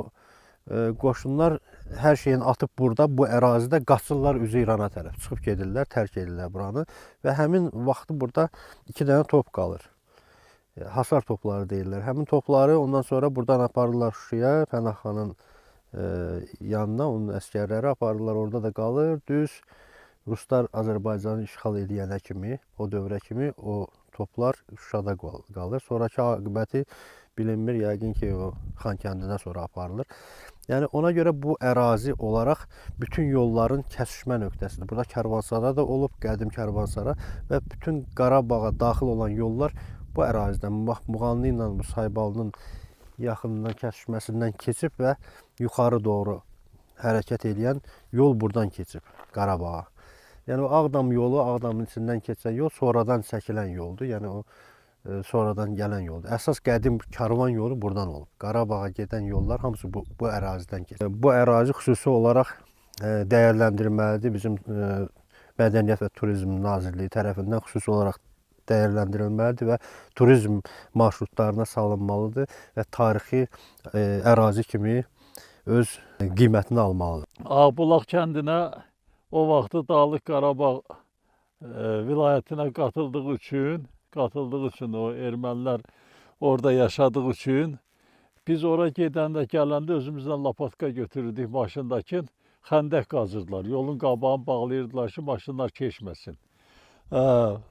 qoşunlar hər şeyin atıb burada, bu ərazidə qaçırlar üzü İrana tərəf. Çıxıb gedirlər, tərk edirlər buranı və həmin vaxtı burada 2 dənə top qalır. Hasar topları deyirlər. Həmin topları ondan sonra buradan aparırlar Şuşaya, Pənah xanın yanına, onun əskərləri aparırlar, orada da qalır. Düz Ruslar Azərbaycanı işğal edənə kimi, o dövrə kimi o toplar Şuşada qalır. Sonraki aqibəti bilinmir, yəqin ki, o Xankəndidən sonra aparılır. Yəni ona görə bu ərazi olaraq bütün yolların kəsişmə nöqtəsidir. Burada karvansara da olub, qədim karvansara və bütün Qarabağa daxil olan yollar bu ərazidən, Muğanlı ilə bu Saybalının yaxınından kəsişməsindən keçib və yuxarı doğru hərəkət edən yol buradan keçib Qarabağa. Yəni o Ağdam yolu, Ağdamın içindən keçən yol sonradan çəkilən yoldur. Yəni o sonradan gələn yoldur. Əsas qədim karvan yolu buradan olub. Qarabağa gedən yollar hamısı bu ərazidən keçir. Bu ərazi xüsusi olaraq dəyərləndirilməlidir. Bizim Mədəniyyət və Turizm Nazirliyi tərəfindən xüsusi olaraq dəyərləndirilməlidir və turizm marşrutlarına salınmalıdır və tarixi ərazi kimi öz qiymətini almalıdır. Ağbulaq kəndinə o vaxtı Dağlıq Qarabağ vilayətinə qatıldığı üçün o ermənilər orada yaşadığı üçün biz ora gedəndə, gələndə özümüzdən lapatka götürürdük maşındakı, xəndək qazırdılar. Yolun qabağını bağlayırdılar ki, maşınlar keçməsin.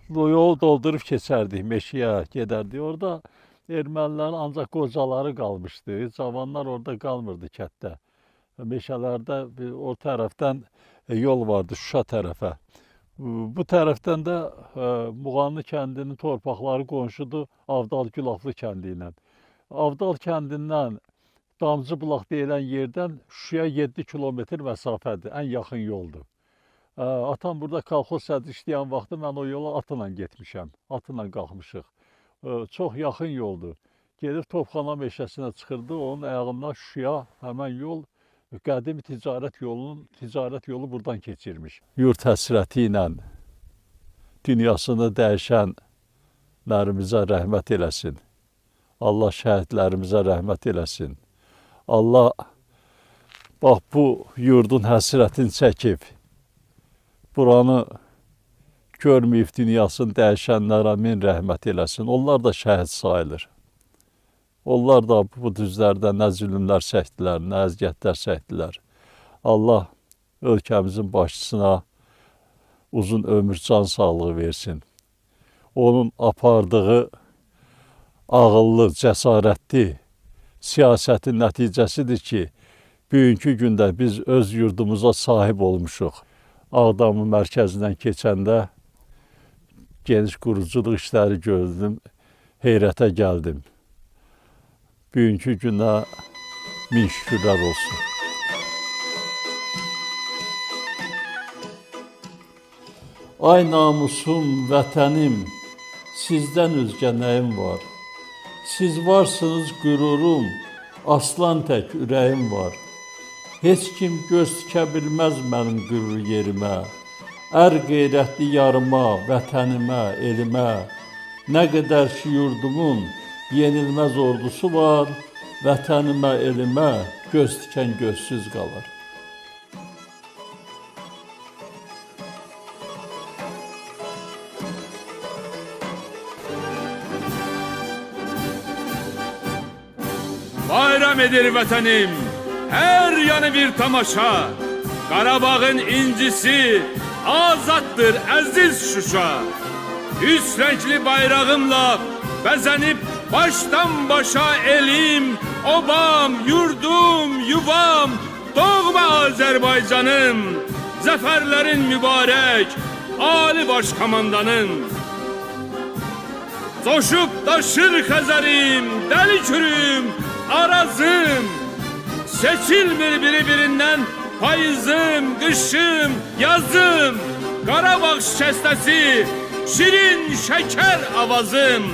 Yolu doldurub keçərdik, meşəyə gedərdik. Orada ermənilərin ancaq qocaları qalmışdı. Cavanlar orada qalmırdı kətdə. Meşələrdə o tərəfdən yol vardı Şuşa tərəfə. Bu tərəfdən də Muğanlı kəndinin torpaqları qonşudur Avdal Gülaflı kəndi ilə. Avdal kəndindən Damcıbulaq deyilən yerdən Şuşaya 7 kilometr məsafədir, ən yaxın yoldur. Atam burada kolxoz sədri işləyən vaxtı mən o yola atla getmişəm, atla qalxmışıq. Çox yaxın yoldur. Gedib Topxana meşəsinə çıxırdı, onun ayağından Şuşaya həmən yol qədim ticarət yolu buradan keçirmiş. Yurt həsrəti ilə dünyasını dəyişənlərimizə rəhmət eləsin. Allah şəhidlərimizə rəhmət eləsin. Allah bax bu yurdun həsrətini çəkib, buranı görməyib dünyasını dəyişənlərə min rəhmət eləsin. Onlar da şəhid sayılır. Onlar da bu düzlərdə nə zülümlər çəkdilər, nə əziyyətlər çəkdilər. Allah ölkəmizin başçısına uzun ömür, can sağlığı versin. Onun apardığı ağıllı, cəsarətli siyasətin nəticəsidir ki, bugünkü gündə biz öz yurdumuza sahib olmuşuq. Ağdamın mərkəzindən keçəndə geniş quruculuq işləri gördüm, heyrətə gəldim. Bugünkü günə min şükürlər olsun. Ay namusum, vətənim, sizdən özgə nəyim var? Siz varsınız qürurum, aslan tək ürəyim var. Heç kim göz tikə bilməz mənim qürur yerimə. Ər qeyrətli yarıma, vətənimə, elimə. Nə qədər ki yurdumun yenilməz ordusu var, vətənimə, elimə göz tikən gözsüz qalır. Bayram edir vətənim, hər yanı bir tamaşa. Qarabağın incisi azaddır əziz Şuşa. Üç renkli bayrağımla bəzənib başdan başa elim, obam, yurdum, yuvam, doğma Azərbaycanım. Zəfərlərin mübarək, Ali Baş Komandanın. Coşub daşır Xəzərim, dəli kürüm, arazım. Seçilmir biri-birindən payızım, qışım, yazım. Qarabağ şikəstəsi, şirin şəkər avazım.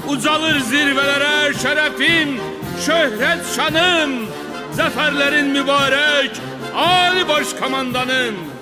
Ucalır zirvələrə şərəfim, şöhrət şanım. Zəfərlərin mübarək, Ali Baş Komandanım.